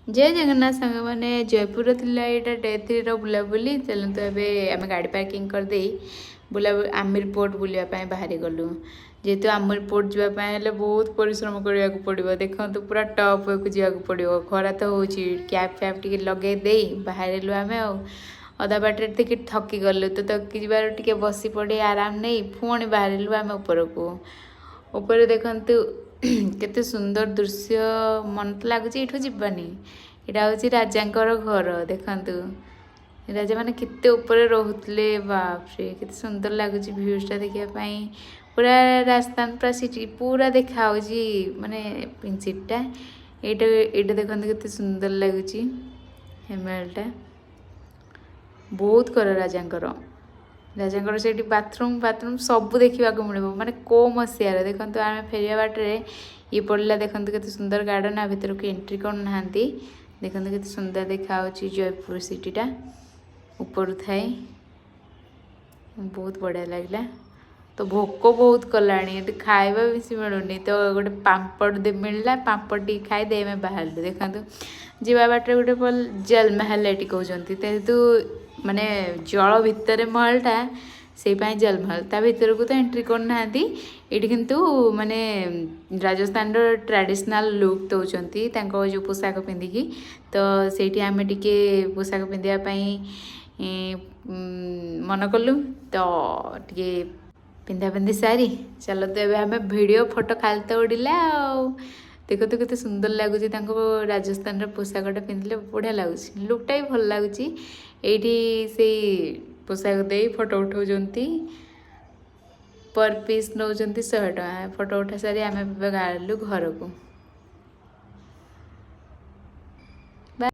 जय जगन्नाथ सांग मैंने जयपुर थिला यहाँ डे 3 बुलाबुली चलते एवं आम गाड़ी पार्किंग करदे बुला आमिर पोर्ट बुलापी बाहरी गलु जेहेतु आमिर पोर्ट जावाई बहुत परिश्रम करने को पड़ो देखो पूरा टॉप को जावाक पड़ो खरा तो हो कैब फैब टी लगे बाहर आम अधा बाटे टे थकी गलु तो थकी जबार टे बस पड़े आराम नहीं पुणी बाहर आम उपरको ऊपर देखु केते सुंदर दृश्य मन तो लगुच ये जीवानी यहाँ हूँ राजा घर देखु राजा मैंने केते ऊपर रोते बापरे केते सुंदर लगुच भ्यूजटा देखापी पूरा राजस्थान पूरा सिटी पूरा देखा माने पिंक सिटा ये देखते केते सुंदर लगुच हेमालटा बहुत कर राजा से बाथरूम बाथरूम सब देखा मिले माने को मसीहार देखो आम फेरिया बाटे ये पड़ा देखो केते सुंदर गार्डन आ भर को एंट्री करना देखो केते सुंदर देखा जयपुर सिटीटा ऊपर थाए बहुत बढ़िया लगला तो भोक बहुत कलानी खाଇବା बेसी मिलूनी तो गोटे पापड़ मिलला पापड़ टी खाईदे मैं बाहर देखो जीवा बाटे गोटे जलमहल ये कहते तेतु माने जल भितर महलटा से जलमहल ता भीतर को तो एंट्री करना ये किंतु माने राजस्थान ट्रेडिशनल लुक दौरान जो पोशाक पिंधिकी तो से आम टे पोशाक पिंधापी मन कलु तो टे पिंधा पिंधि सारी चलो तो ये आम वीडियो फोटो खाली तो उड़िला देखो तो केते सुंदर लगुच राजस्थान पोशाकटा पिंधले बढ़िया लगुच लुकटा भी भल लगुच ये से पोशाक दे फोटो उठाउछंती पर पीस नौ 100 टका फोटो उठा सारी आम गलु घर को।